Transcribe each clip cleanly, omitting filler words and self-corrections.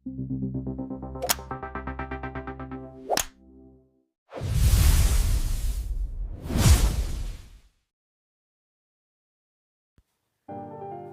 तो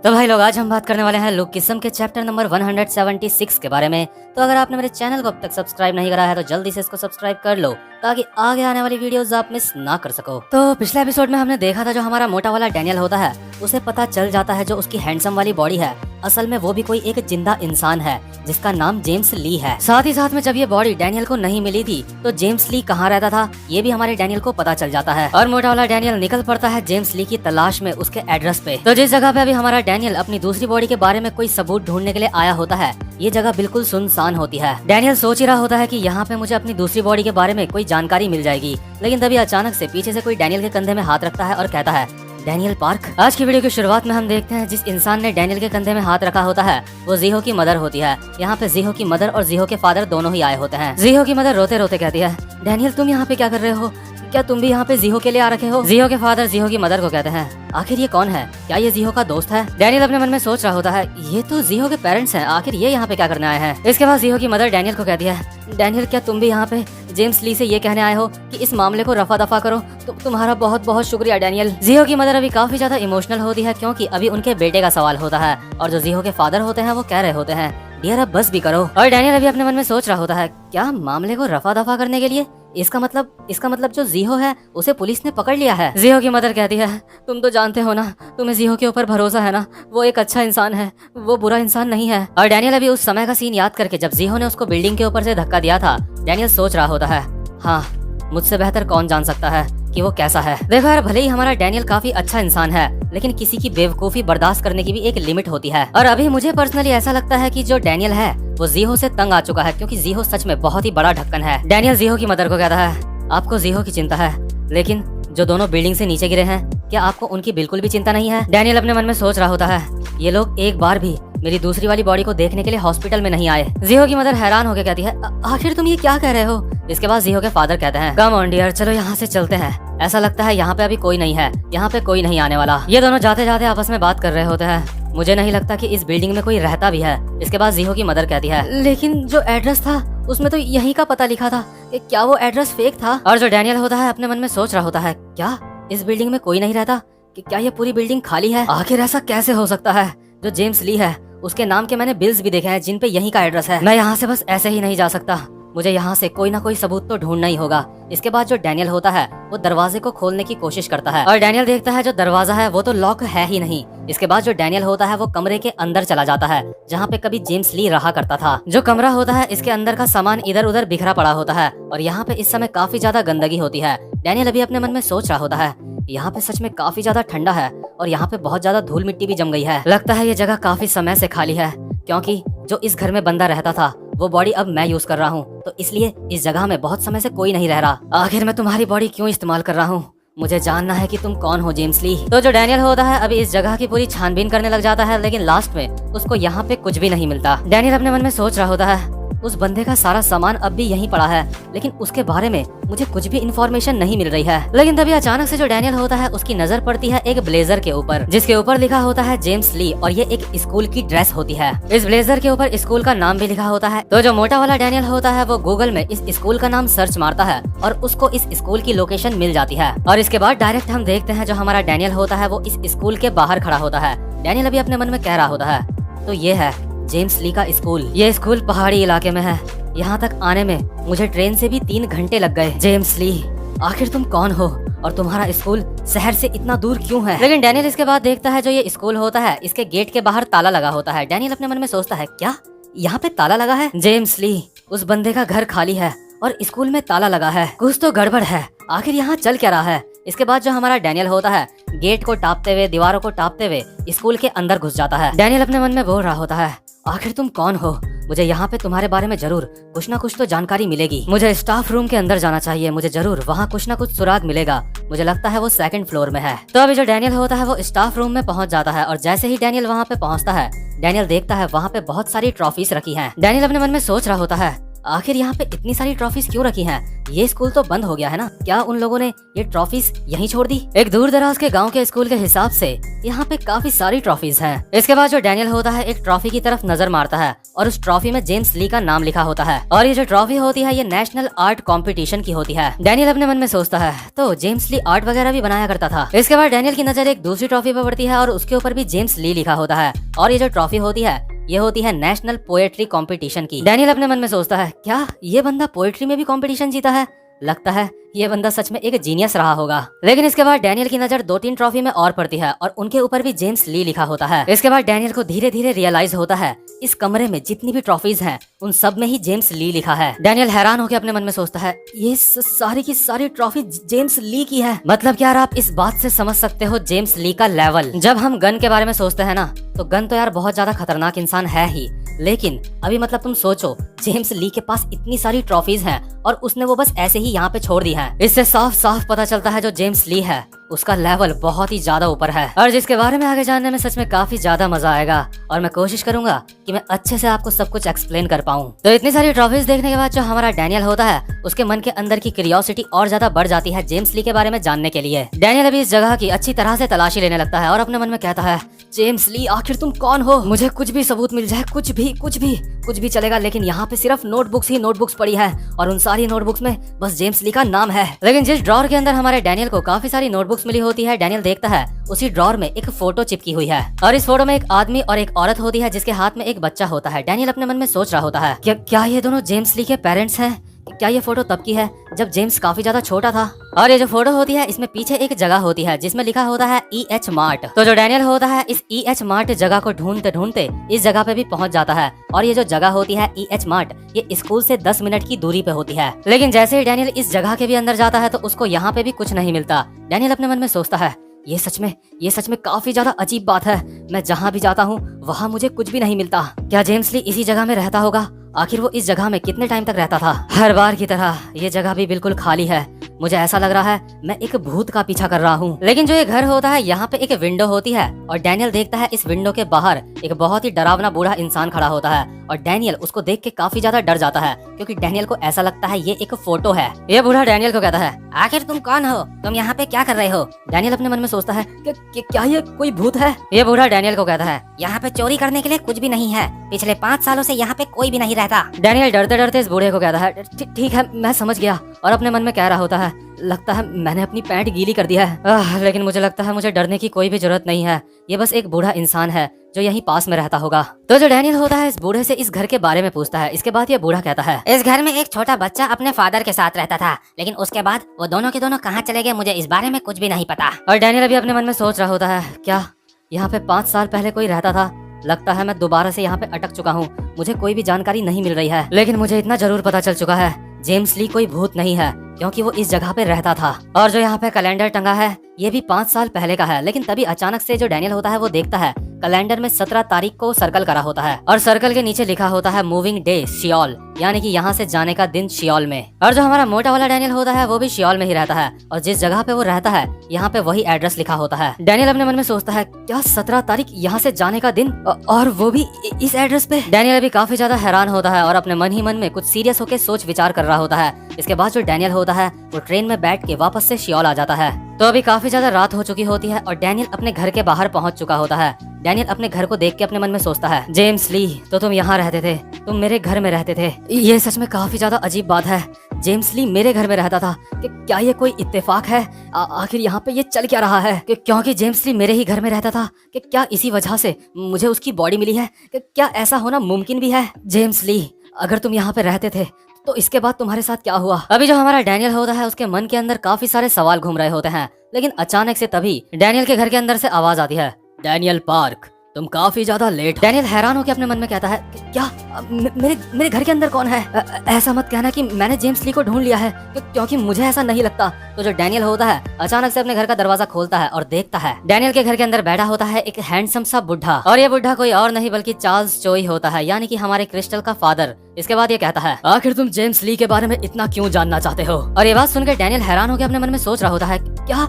भाई लोग, आज हम बात करने वाले हैं लुक किस्म के चैप्टर नंबर 176 के बारे में। तो अगर आपने मेरे चैनल को अब तक सब्सक्राइब नहीं करा है तो जल्दी से इसको सब्सक्राइब कर लो ताकि आगे आने वाली वीडियोस आप मिस ना कर सको। तो पिछले एपिसोड में हमने देखा था जो हमारा मोटा वाला डैनियल होता है उसे पता चल जाता है जो उसकी हैंडसम वाली बॉडी है असल में वो भी कोई एक जिंदा इंसान है जिसका नाम जेम्स ली है। साथ ही साथ में जब ये बॉडी डैनियल को नहीं मिली थी तो जेम्स ली कहाँ रहता था ये भी हमारे डैनियल को पता चल जाता है और मोटा वाला डैनियल निकल पड़ता है जेम्स ली की तलाश में उसके एड्रेस पे। तो जिस जगह पे अभी हमारा डैनियल अपनी दूसरी बॉडी के बारे में कोई सबूत ढूंढने के लिए आया होता है ये जगह बिल्कुल सुनसान होती है। डैनियल सोच ही रहा होता है कि यहाँ पे मुझे अपनी दूसरी बॉडी के बारे में कोई जानकारी मिल जाएगी, लेकिन तभी अचानक से पीछे से कोई डैनियल के कंधे में हाथ रखता है और कहता है, डैनियल पार्क। आज की वीडियो की शुरुआत में हम देखते हैं जिस इंसान ने डैनियल के कंधे में हाथ रखा होता है वो जीहो की मदर होती है। यहाँ पे जीहो की मदर और जीहो के फादर दोनों ही आए होते हैं। जीहो की मदर रोते रोते कहती है, डैनियल तुम यहाँ पे क्या कर रहे हो? क्या तुम भी यहाँ पे जीहो के लिए आ रखे हो? जीहो के फादर जीहो की मदर को कहते हैं, आखिर ये कौन है? क्या ये जीहो का दोस्त है? डैनियल अपने मन में सोच रहा होता है, ये तो जीहो के पेरेंट्स हैं, आखिर ये यहाँ पे क्या करने आए हैं? इसके बाद जीहो की मदर डैनियल को कहती है, डैनियल क्या तुम भी यहाँ पे जेम्स ली से ये कहने आए हो कि इस मामले को रफा दफा करो? तुम्हारा बहुत बहुत शुक्रिया डैनियल। जीहो की मदर अभी काफी ज्यादा इमोशनल होती है क्योंकि अभी उनके बेटे का सवाल होता है और जो जीहो के फादर होते हैं वो कह रहे होते हैं, डियर अब बस भी करो। और डैनियल अभी अपने मन में सोच रहा होता है, क्या मामले को रफा दफा करने के लिए? इसका मतलब जो जीहो है उसे पुलिस ने पकड़ लिया है। जीहो की मदर कहती है, तुम तो जानते हो ना, तुम्हें जीहो के ऊपर भरोसा है ना, वो एक अच्छा इंसान है, वो बुरा इंसान नहीं है। और डैनियल अभी उस समय का सीन याद करके जब जीहो ने उसको बिल्डिंग के ऊपर से धक्का दिया था, डैनियल सोच रहा होता है, हाँ मुझसे बेहतर कौन जान सकता है कि वो कैसा है। देखो यार, भले ही हमारा डैनियल काफी अच्छा इंसान है लेकिन किसी की बेवकूफी बर्दाश्त करने की भी एक लिमिट होती है। और अभी मुझे पर्सनली ऐसा लगता है कि जो डैनियल है वो जीहो से तंग आ चुका है क्योंकि जीहो सच में बहुत ही बड़ा ढक्कन है। डैनियल जीहो की मदर को कहता है, आपको जीहो की चिंता है लेकिन जो दोनों बिल्डिंग से नीचे गिरे हैं क्या आपको उनकी बिल्कुल भी चिंता नहीं है? डैनियल अपने मन में सोच रहा होता है, ये लोग एक बार भी मेरी दूसरी वाली बॉडी को देखने के लिए हॉस्पिटल में नहीं आए। जीहो की मदर हैरान होकर कहती है, आखिर तुम ये क्या कह रहे हो? इसके बाद जीहो के फादर कहते हैं, कम ऑन डियर, चलो यहाँ से चलते हैं, ऐसा लगता है यहाँ पे अभी कोई नहीं है, यहाँ पे कोई नहीं आने वाला। ये दोनों जाते जाते आपस में बात कर रहे होते हैं, मुझे नहीं लगता कि इस बिल्डिंग में कोई रहता भी है। इसके बाद जीहो की मदर कहती है, लेकिन जो एड्रेस था उसमें तो यहीं का पता लिखा था, क्या वो एड्रेस फेक था? और जो डैनियल होता है अपने मन में सोच रहा होता है, क्या इस बिल्डिंग में कोई नहीं रहता? कि क्या ये पूरी बिल्डिंग खाली है? आखिर ऐसा कैसे हो सकता है? जो जेम्स ली है उसके नाम के मैंने बिल्स भी देखे हैं जिन पे यहीं का एड्रेस है। मैं यहाँ से बस ऐसे ही नहीं जा सकता, मुझे यहाँ से कोई ना कोई सबूत तो ढूंढना ही होगा। इसके बाद जो डैनियल होता है वो दरवाजे को खोलने की कोशिश करता है और डैनियल देखता है जो दरवाजा है वो तो लॉक है ही नहीं। इसके बाद जो डैनियल होता है वो कमरे के अंदर चला जाता है जहाँ पे कभी जेम्स ली रहा करता था। जो कमरा होता है इसके अंदर का सामान इधर उधर बिखरा पड़ा होता है और यहाँ पे इस समय काफी ज्यादा गंदगी होती है। डैनियल अभी अपने मन में सोच रहा होता है, यहाँ पे सच में काफी ज्यादा ठंडा है और यहाँ पे बहुत ज्यादा धूल मिट्टी भी जम गई है। लगता है ये जगह काफी समय से खाली है क्योंकि जो इस घर में बंदा रहता था वो बॉडी अब मैं यूज कर रहा हूँ, तो इसलिए इस जगह में बहुत समय से कोई नहीं रह रहा। आखिर मैं तुम्हारी बॉडी क्यों इस्तेमाल कर रहा हूँ? मुझे जानना है कि तुम कौन हो जेम्स ली। तो जो डैनियल होता है अभी इस जगह की पूरी छानबीन करने लग जाता है लेकिन लास्ट में उसको यहाँ पे कुछ भी नहीं मिलता। डैनियल अपने मन में सोच रहा होता है, उस बंदे का सारा सामान अब भी यहीं पड़ा है लेकिन उसके बारे में मुझे कुछ भी इन्फॉर्मेशन नहीं मिल रही है। लेकिन तभी अचानक से जो डैनियल होता है उसकी नजर पड़ती है एक ब्लेजर के ऊपर जिसके ऊपर लिखा होता है जेम्स ली और ये एक स्कूल की ड्रेस होती है। इस ब्लेजर के ऊपर स्कूल का नाम भी लिखा होता है। तो जो मोटा वाला डैनियल होता है वो गूगल में इस स्कूल का नाम सर्च मारता है और उसको इस स्कूल की लोकेशन मिल जाती है। और इसके बाद डायरेक्ट हम देखते हैं जो हमारा डैनियल होता है वो इस स्कूल के बाहर खड़ा होता है। डैनियल अभी अपने मन में कह रहा होता है, तो ये है जेम्स ली का स्कूल। ये स्कूल पहाड़ी इलाके में है, यहाँ तक आने में मुझे ट्रेन से भी 3 घंटे लग गए। जेम्स ली, आखिर तुम कौन हो और तुम्हारा स्कूल शहर से इतना दूर क्यों है? लेकिन डैनियल इसके बाद देखता है जो ये स्कूल होता है इसके गेट के बाहर ताला लगा होता है। डैनियल अपने मन में सोचता है, क्या यहाँ पे ताला लगा है? जेम्स ली, उस बंदे का घर खाली है और स्कूल में ताला लगा है, कुछ तो गड़बड़ है, आखिर यहाँ चल क्या रहा है? इसके बाद जो हमारा डैनियल होता है गेट को टापते हुए, दीवारों को टापते हुए स्कूल के अंदर घुस जाता है। डैनियल अपने मन में बोल रहा होता है, आखिर तुम कौन हो? मुझे यहाँ पे तुम्हारे बारे में जरूर कुछ ना कुछ तो जानकारी मिलेगी। मुझे स्टाफ रूम के अंदर जाना चाहिए, मुझे जरूर वहाँ कुछ ना कुछ सुराग मिलेगा। मुझे लगता है वो 2nd फ्लोर में है। तो अभी जो डैनियल होता है वो स्टाफ रूम में पहुँच जाता है और जैसे ही डैनियल वहाँ पे पहुँचता है डैनियल देखता है वहाँ पे बहुत सारी ट्रॉफीज रखी हैं। डैनियल अपने मन में सोच रहा होता है, आखिर यहाँ पे इतनी सारी ट्रॉफीज क्यों रखी हैं? ये स्कूल तो बंद हो गया है ना? क्या उन लोगों ने ये ट्रॉफीज यहीं छोड़ दी? एक दूर दराज के गांव के स्कूल के हिसाब से यहाँ पे काफी सारी ट्रॉफीज हैं। इसके बाद जो डैनियल होता है एक ट्रॉफी की तरफ नजर मारता है और उस ट्रॉफी में जेम्स ली का नाम लिखा होता है और ये जो ट्रॉफी होती है ये नेशनल आर्ट कंपटीशन की होती है। डैनियल अपने मन में सोचता है तो जेम्स ली आर्ट वगैरह भी बनाया करता था। इसके बाद डैनियल की नजर एक दूसरी ट्रॉफी पर पड़ती है और उसके ऊपर भी जेम्स ली लिखा होता है और ये जो ट्रॉफी होती है ये होती है नेशनल पोएट्री कंपटीशन की। डैनियल अपने मन में सोचता है क्या ये बंदा पोएट्री में भी कंपटीशन जीता है? लगता है ये बंदा सच में एक जीनियस रहा होगा। लेकिन इसके बाद डैनियल की नजर 2-3 ट्रॉफी में और पड़ती है और उनके ऊपर भी जेम्स ली लिखा होता है। इसके बाद डैनियल को धीरे धीरे रियलाइज होता है इस कमरे में जितनी भी ट्रॉफीज हैं उन सब में ही जेम्स ली लिखा है। डैनियल हैरान होकर अपने मन में सोचता है ये सारी की सारी ट्रॉफी जेम्स ली की है। मतलब यार आप इस बात से समझ सकते हो जेम्स ली का लेवल। जब हम गन के बारे में सोचते हैं ना तो गन तो यार बहुत ज्यादा खतरनाक इंसान है ही, लेकिन अभी मतलब तुम सोचो जेम्स ली के पास इतनी सारी ट्रॉफीज हैं और उसने वो बस ऐसे ही यहाँ पे छोड़ दी हैं। इससे साफ साफ पता चलता है जो जेम्स ली है उसका लेवल बहुत ही ज्यादा ऊपर है और जिसके बारे में आगे जानने में सच में काफी ज्यादा मजा आएगा और मैं कोशिश करूंगा कि मैं अच्छे से आपको सब कुछ एक्सप्लेन कर पाऊं। तो इतनी सारी ट्रॉफीज देखने के बाद जो हमारा डैनियल होता है उसके मन के अंदर की क्यूरियोसिटी और ज्यादा बढ़ जाती है जेम्स ली के बारे में जानने के लिए। डैनियल अभी इस जगह की अच्छी तरह से तलाशी लेने लगता है और अपने मन में कहता है जेम्स ली आखिर तुम कौन हो? मुझे कुछ भी सबूत मिल जाए, कुछ भी चलेगा, लेकिन यहाँ पे सिर्फ नोटबुक्स ही नोटबुक्स पड़ी है और उन सारी नोटबुक्स में बस जेम्स ली का नाम है। लेकिन जिस ड्रॉर के अंदर हमारे डैनियल को काफी सारी नोटबुक्स मिली होती है डैनियल देखता है उसी ड्रॉर में एक फोटो चिपकी हुई है और इस फोटो में एक आदमी और एक औरत होती है जिसके हाथ में एक बच्चा होता है। डैनियल अपने मन में सोच रहा होता है क्या ये दोनों जेम्स ली के पेरेंट्स हैं? क्या ये फोटो तब की है जब जेम्स काफी ज्यादा छोटा था? और ये जो फोटो होती है इसमें पीछे एक जगह होती है जिसमें लिखा होता है EH मार्ट। तो जो डैनियल होता है इस EH मार्ट जगह को ढूंढते ढूंढते इस जगह पे भी पहुंच जाता है और ये जो जगह होती है EH मार्ट ये स्कूल से 10 मिनट की दूरी पे होती है। लेकिन जैसे ही डैनियल इस जगह के भी अंदर जाता है तो उसको यहाँ पे भी कुछ नहीं मिलता। डैनियल अपने मन में सोचता है ये सच में काफी ज्यादा अजीब बात है। मैं जहाँ भी जाता हूँ वहाँ मुझे कुछ भी नहीं मिलता। क्या जेम्स ली इसी जगह में रहता होगा? आखिर वो इस जगह में कितने टाइम तक रहता था? हर बार की तरह ये जगह भी बिल्कुल खाली है। मुझे ऐसा लग रहा है मैं एक भूत का पीछा कर रहा हूँ। लेकिन जो ये घर होता है यहाँ पे एक विंडो होती है और डैनियल देखता है इस विंडो के बाहर एक बहुत ही डरावना बूढ़ा इंसान खड़ा होता है और डैनियल उसको देख के काफी ज्यादा डर जाता है क्योंकि डैनियल को ऐसा लगता है ये एक फोटो है। ये बूढ़ा डैनियल को कहता है आखिर तुम कौन हो? तुम यहाँ पे क्या कर रहे हो? डैनियल अपने मन में सोचता है क्या ये कोई भूत है? ये बूढ़ा डैनियल को कहता है यहाँ पे चोरी करने के लिए कुछ भी नहीं है, पिछले 5 सालों से यहाँ पे कोई भी नहीं रहता। डैनियल डरते डरते इस बूढ़े को कहता है ठीक है मैं समझ गया और अपने मन में कह रहा होता है लगता है मैंने अपनी पैंट गीली कर दिया है। लेकिन मुझे लगता है मुझे डरने की कोई भी जरूरत नहीं है, ये बस एक बूढ़ा इंसान है जो यहीं पास में रहता होगा। तो जो डैनियल होता है इस बूढ़े से इस घर के बारे में पूछता है। इसके बाद ये बूढ़ा कहता है इस घर में एक छोटा बच्चा अपने फादर के साथ रहता था, लेकिन उसके बाद वो दोनों के दोनों कहाँ चले गए मुझे इस बारे में कुछ भी नहीं पता। और डैनियल अभी अपने मन में सोच रहा होता है क्या यहाँ पे 5 साल पहले कोई रहता था? लगता है मैं दोबारा से यहाँ पे अटक चुका हूँ, मुझे कोई भी जानकारी नहीं मिल रही है। लेकिन मुझे इतना जरूर पता चल चुका है जेम्स ली कोई भूत नहीं है क्योंकि वो इस जगह पे रहता था। और जो यहाँ पे कैलेंडर टंगा है ये भी 5 साल पहले का है। लेकिन तभी अचानक से जो डैनियल होता है वो देखता है कैलेंडर में 17 तारीख को सर्कल करा होता है और सर्कल के नीचे लिखा होता है मूविंग डे शियोल, यानी कि यहाँ से जाने का दिन शियोल में। और जो हमारा मोटा वाला डैनियल होता है वो भी शियोल में ही रहता है और जिस जगह पे वो रहता है यहाँ पे वही एड्रेस लिखा होता है। डैनियल अपने मन में सोचता है क्या 17 तारीख यहाँ से जाने का दिन और वो भी इस एड्रेस पे? डैनियल अभी काफी ज्यादा हैरान होता है और अपने मन ही मन में कुछ सीरियस होकर सोच विचार कर रहा होता है। इसके बाद जो डैनियल होता है वो ट्रेन में बैठ के वापस से शियोल आ जाता है। तो अभी काफी ज्यादा रात हो चुकी होती है और डैनियल अपने घर के बाहर पहुंच चुका होता है। डैनियल अपने घर को देख के अपने मन में सोचता है जेम्स ली तो तुम यहाँ रहते थे, तुम मेरे घर में रहते थे। ये सच में काफी ज्यादा अजीब बात है, जेम्स ली मेरे घर में रहता था। कि क्या ये कोई इत्तेफाक है? आखिर यहाँ पे ये चल क्या रहा है? क्योंकि जेम्स ली मेरे ही घर में रहता था कि क्या इसी वजह से मुझे उसकी बॉडी मिली है? कि क्या ऐसा होना मुमकिन भी है? जेम्स ली अगर तुम यहाँ पे रहते थे तो इसके बाद तुम्हारे साथ क्या हुआ? अभी जो हमारा डैनियल होता है उसके मन के अंदर काफी सारे सवाल घूम रहे होते हैं। लेकिन अचानक से तभी डैनियल के घर के अंदर से आवाज आती है डैनियल पार्क तुम काफी ज्यादा लेट। डैनियल हैरान होकर अपने मन में कहता है क्या मेरे घर के अंदर कौन है? ऐसा मत कहना कि मैंने जेम्स ली को ढूंढ लिया है क्योंकि मुझे ऐसा नहीं लगता। तो जो डैनियल होता है अचानक से अपने घर का दरवाजा खोलता है और देखता है डैनियल के घर के अंदर बैठा होता है एक हैंडसम सा बुढ़ा। और ये बुढ़ा कोई और नहीं बल्कि चार्ल्स चोई होता है, यानी कि हमारे क्रिस्टल का फादर इसके बाद ये कहता है, आखिर तुम जेम्स ली के बारे में इतना क्यों जानना चाहते हो? और ये बात सुनकर डैनियल हैरान होकर अपने मन में सोच रहा होता है, क्या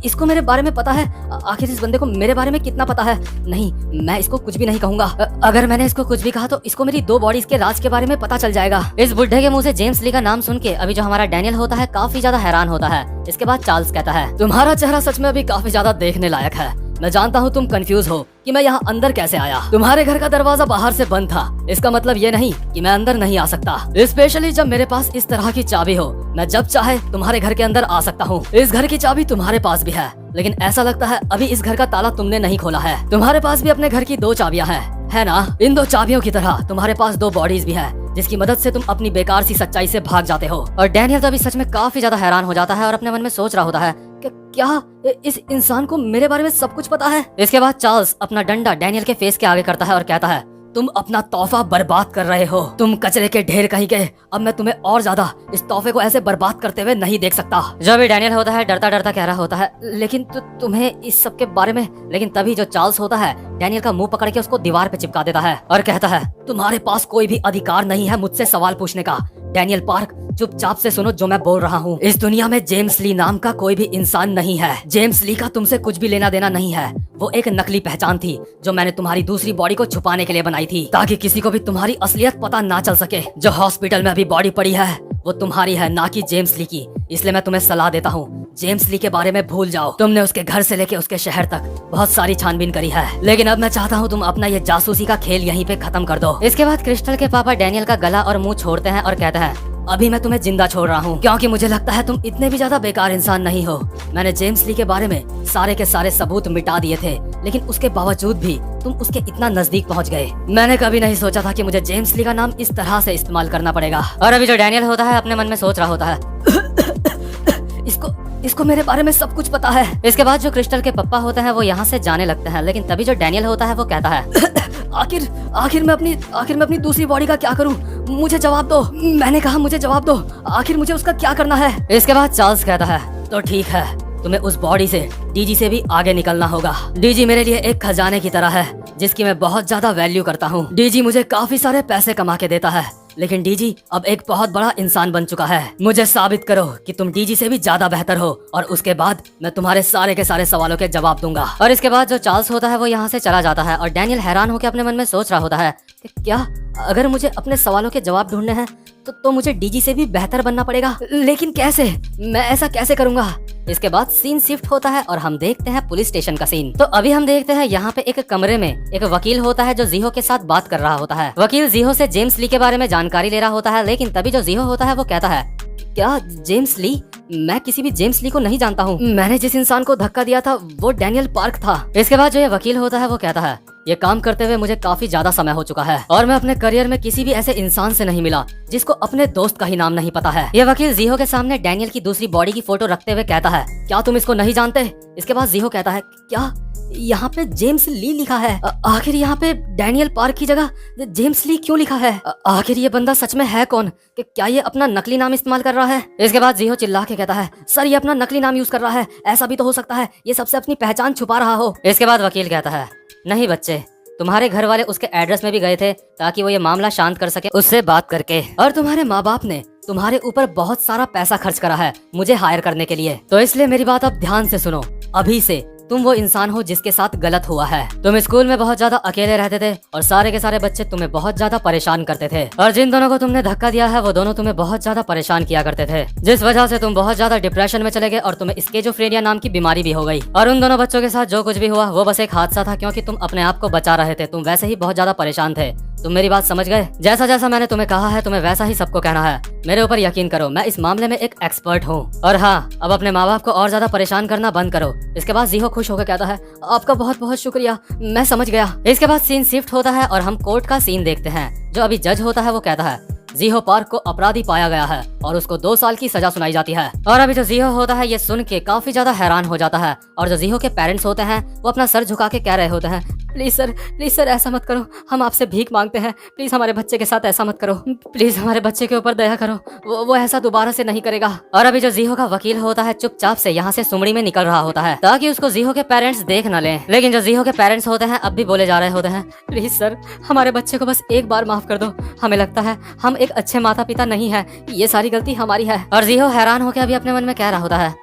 इसको मेरे बारे में पता है? आखिर इस बंदे को मेरे बारे में कितना पता है? नहीं, मैं इसको कुछ भी नहीं कहूंगा। अगर मैंने इसको कुछ भी कहा तो इसको मेरी 2 बॉडीज के राज के बारे में पता चल जाएगा। इस बुढ़े के मुंह से जेम्स ली का नाम सुन के अभी जो हमारा डैनियल होता है काफी ज्यादा हैरान होता है। इसके बाद चार्ल्स कहता है, तुम्हारा चेहरा सच में अभी काफी ज्यादा देखने लायक है। मैं जानता हूँ तुम कंफ्यूज हो कि मैं यहाँ अंदर कैसे आया। तुम्हारे घर का दरवाजा बाहर से बंद था, इसका मतलब ये नहीं कि मैं अंदर नहीं आ सकता, स्पेशली जब मेरे पास इस तरह की चाबी हो। मैं जब चाहे तुम्हारे घर के अंदर आ सकता हूँ। इस घर की चाबी तुम्हारे पास भी है, लेकिन ऐसा लगता है अभी इस घर का ताला तुमने नहीं खोला है। तुम्हारे पास भी अपने घर की 2 चाबियां हैं, है ना? इन 2 चाबियों की तरह तुम्हारे पास 2 बॉडीज भी है, जिसकी मदद से तुम अपनी बेकार सी सच्चाई से भाग जाते हो। और डैनियल तो अभी सच में काफी ज्यादा हैरान हो जाता है और अपने मन में सोच रहा होता है कि क्या इस इंसान को मेरे बारे में सब कुछ पता है? इसके बाद चार्ल्स अपना डंडा डैनियल के फेस के आगे करता है और कहता है, तुम अपना तोहफा बर्बाद कर रहे हो, तुम कचरे के ढेर कहीं के। अब मैं तुम्हें और ज्यादा इस तोहफे को ऐसे बर्बाद करते हुए नहीं देख सकता। जब भी डैनियल होता है डरता डरता कह रहा होता है, लेकिन तुम्हें इस सब के बारे में। लेकिन तभी जो चार्ल्स होता है डैनियल का मुंह पकड़ के उसको दीवार पे चिपका देता है और कहता है, तुम्हारे पास कोई भी अधिकार नहीं है मुझसे सवाल पूछने का। डैनियल पार्क, चुपचाप से सुनो जो मैं बोल रहा हूँ। इस दुनिया में जेम्स ली नाम का कोई भी इंसान नहीं है। जेम्स ली का तुमसे कुछ भी लेना देना नहीं है। वो एक नकली पहचान थी जो मैंने तुम्हारी दूसरी बॉडी को छुपाने के लिए बनाई थी, ताकि किसी को भी तुम्हारी असलियत पता ना चल सके। जो हॉस्पिटल में अभी बॉडी पड़ी है वो तुम्हारी है, ना कि जेम्स ली की। इसलिए मैं तुम्हें सलाह देता हूँ, जेम्स ली के बारे में भूल जाओ। तुमने उसके घर से लेके उसके शहर तक बहुत सारी छानबीन करी है, लेकिन अब मैं चाहता हूँ तुम अपना ये जासूसी का खेल यहीं पे खत्म कर दो। इसके बाद क्रिस्टल के पापा डैनियल का गला और मुंह छोड़ते हैं और कहते हैं, अभी मैं तुम्हें जिंदा छोड़ रहा हूँ, क्योंकि मुझे लगता है तुम इतने भी ज्यादा बेकार इंसान नहीं हो। मैंने जेम्स ली के बारे में सारे के सारे सबूत मिटा दिए थे, लेकिन उसके बावजूद भी तुम उसके इतना नजदीक पहुँच गए। मैंने कभी नहीं सोचा था कि मुझे जेम्स ली का नाम इस तरह से इस्तेमाल करना पड़ेगा। और अभी जो डैनियल होता है अपने मन में सोच रहा होता है, इसको मेरे बारे में सब कुछ पता है। इसके बाद जो क्रिस्टल के पप्पा होते हैं वो यहाँ से जाने लगते हैं, लेकिन तभी जो डैनियल होता है वो कहता है, आखिर मैं अपनी दूसरी बॉडी का क्या करूं? मुझे जवाब दो। मैंने कहा मुझे जवाब दो, आखिर मुझे उसका क्या करना है? इसके बाद चार्ल्स कहता है, तो ठीक है, तुम्हें उस बॉडी से डीजी से भी आगे निकलना होगा। डीजी मेरे लिए एक खजाने की तरह है जिसकी मैं बहुत ज्यादा वैल्यू करता हूँ। डीजी मुझे काफी सारे पैसे कमा के देता है, लेकिन डीजी अब एक बहुत बड़ा इंसान बन चुका है। मुझे साबित करो कि तुम डीजी से भी ज्यादा बेहतर हो, और उसके बाद मैं तुम्हारे सारे के सारे सवालों के जवाब दूंगा। और इसके बाद जो चार्ल्स होता है वो यहाँ से चला जाता है और डैनियल हैरान होकर अपने मन में सोच रहा होता है कि क्या अगर मुझे अपने सवालों के जवाब ढूंढने हैं तो मुझे डीजी से भी बेहतर बनना पड़ेगा, लेकिन कैसे? मैं ऐसा कैसे करूंगा? इसके बाद सीन शिफ्ट होता है और हम देखते हैं पुलिस स्टेशन का सीन। तो अभी हम देखते हैं यहाँ पे एक कमरे में एक वकील होता है जो जीहो के साथ बात कर रहा होता है। वकील जीहो से जेम्स ली के बारे में जानकारी ले रहा होता है, लेकिन तभी जो जीहो होता है वो कहता है, क्या जेम्स ली? मैं किसी भी जेम्स ली को नहीं जानता हूँ। मैंने जिस इंसान को धक्का दिया था वो डैनियल पार्क था। इसके बाद जो ये वकील होता है वो कहता है, ये काम करते हुए मुझे काफी ज्यादा समय हो चुका है और मैं अपने करियर में किसी भी ऐसे इंसान से नहीं मिला जिसको अपने दोस्त का ही नाम नहीं पता है। ये वकील जीहो के सामने डैनियल की दूसरी बॉडी की फोटो रखते हुए कहता है, क्या तुम इसको नहीं जानते? इसके बाद जीहो कहता है, क्या यहाँ पे जेम्स ली लिखा है? आखिर यहाँ पे डैनियल पार्क की जगह जेम्स ली क्यों लिखा है? आखिर ये बंदा सच में है कौन? कि क्या ये अपना नकली नाम इस्तेमाल कर रहा है? इसके बाद जीहो चिल्ला के कहता है, सर ये अपना नकली नाम यूज कर रहा है, ऐसा भी तो हो सकता है ये सबसे अपनी पहचान छुपा रहा हो। इसके बाद वकील कहता है, नहीं बच्चे, तुम्हारे घर वाले उसके एड्रेस में भी गए थे ताकि वो ये मामला शांत कर सके उससे बात करके, और तुम्हारे माँ बाप ने तुम्हारे ऊपर बहुत सारा पैसा खर्च करा है मुझे हायर करने के लिए। तो इसलिए मेरी बात अब ध्यान से सुनो, अभी से तुम वो इंसान हो जिसके साथ गलत हुआ है। तुम स्कूल में बहुत ज्यादा अकेले रहते थे और सारे के सारे बच्चे तुम्हें बहुत ज्यादा परेशान करते थे, और जिन दोनों को तुमने धक्का दिया है वो दोनों तुम्हें बहुत ज्यादा परेशान किया करते थे, जिस वजह से तुम बहुत ज्यादा डिप्रेशन में चले गए और तुम्हें स्किज़ोफ्रेनिया नाम की बीमारी भी हो गई। और उन दोनों बच्चों के साथ जो कुछ भी हुआ वो बस एक हादसा था, क्योंकि तुम अपने आप को बचा रहे थे। तुम वैसे ही बहुत ज्यादा परेशान थे। तुम मेरी बात समझ गए? जैसा जैसा मैंने तुम्हें कहा है तुम्हें वैसा ही सबको कहना है। मेरे ऊपर यकीन करो, मैं इस मामले में एक एक्सपर्ट हूँ। और हाँ, अब अपने माँ बाप को और ज्यादा परेशान करना बंद करो। इसके बाद जीहो खुश होकर कहता है, आपका बहुत बहुत शुक्रिया, मैं समझ गया। इसके बाद सीन शिफ्ट होता है और हम कोर्ट का सीन देखते हैं। जो अभी जज होता है वो कहता है, जीहो पार्क को अपराधी पाया गया है और उसको 2 साल की सजा सुनाई जाती है। और अभी जो जीहो होता है ये सुन के काफी ज्यादा हैरान हो जाता है, और जो जीहो के पेरेंट्स होते हैं वो अपना सर झुका के कह रहे होते हैं, प्लीज सर ऐसा मत करो, हम आपसे भीख मांगते हैं, प्लीज हमारे बच्चे के साथ ऐसा मत करो, प्लीज हमारे बच्चे के ऊपर दया करो, वो ऐसा दोबारा से नहीं करेगा। और अभी जो जीहो का वकील होता है चुपचाप से यहाँ से सुमड़ी में निकल रहा होता है ताकि उसको जीहो के पेरेंट्स देख न लें। लेकिन जो जीहो के पेरेंट्स होते हैं अब भी बोले जा रहे होते हैं, प्लीज सर हमारे बच्चे को बस एक बार माफ कर दो, हमें लगता है हम एक अच्छे माता पिता नहीं है, ये सारी गलती हमारी है। और जीहो हैरान होकर अभी अपने मन में कह रहा होता है,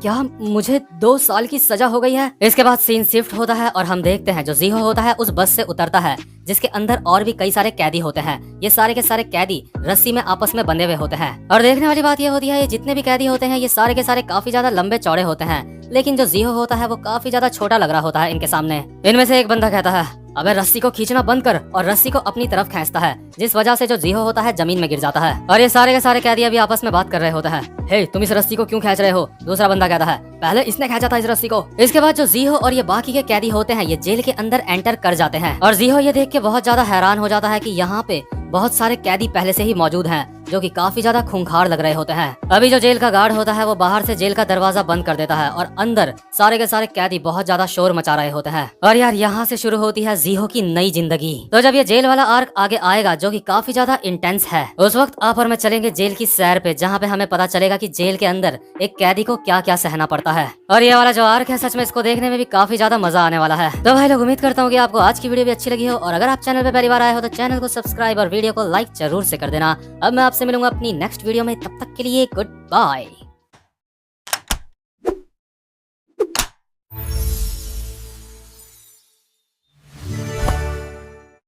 क्या मुझे 2 साल की सजा हो गई है? इसके बाद सीन शिफ्ट होता है और हम देखते हैं जो जीहो होता है उस बस से उतरता है जिसके अंदर और भी कई सारे कैदी होते हैं। ये सारे के सारे कैदी रस्सी में आपस में बंधे हुए होते हैं और देखने वाली बात ये होती है ये जितने भी कैदी होते हैं ये सारे के सारे काफी ज्यादा लंबे चौड़े होते हैं, लेकिन जो जीहो होता है वो काफी ज्यादा छोटा लग रहा होता है इनके सामने। इनमें से एक बंदा कहता है, अबे रस्सी को खींचना बंद कर, और रस्सी को अपनी तरफ खींचता है जिस वजह से जो जीहो होता है जमीन में गिर जाता है। और ये सारे के सारे कैदी अभी आपस में बात कर रहे होते हैं, हे तुम इस रस्सी को क्यों खींच रहे हो? दूसरा बंदा कहता है, पहले इसने खींचा था इस रस्सी को। इसके बाद जो जीहो और ये बाकी के कैदी होते हैं ये जेल के अंदर एंटर कर जाते हैं और जीहो ये देख के बहुत ज्यादा हैरान हो जाता है कि यहाँ पे बहुत सारे कैदी पहले से ही मौजूद हैं जो कि काफी ज्यादा खूंखार लग रहे होते हैं। अभी जो जेल का गार्ड होता है वो बाहर से जेल का दरवाजा बंद कर देता है और अंदर सारे के सारे कैदी बहुत ज्यादा शोर मचा रहे होते हैं। और यार यहाँ से शुरू होती है जीहो की नई जिंदगी। तो जब ये जेल वाला आर्क आगे आएगा जो कि काफी ज्यादा इंटेंस है, उस वक्त आप और मैं चलेंगे जेल की सैर पे जहाँ पे हमें पता चलेगा कि जेल के अंदर एक कैदी को क्या क्या सहना पड़ता है। और ये वाला जो आर्क है सच में इसको देखने में भी काफी ज्यादा मजा आने वाला है। तो भाई लोग उम्मीद करता हूँ कि आपको आज की वीडियो भी अच्छी लगी हो, और अगर आप चैनल पे पहली बार आए हो तो चैनल को सब्सक्राइब और वीडियो को लाइक जरूर से कर देना। अब मैं आपसे मिलूंगा अपनी नेक्स्ट वीडियो में, तब तक के लिए गुड बाय।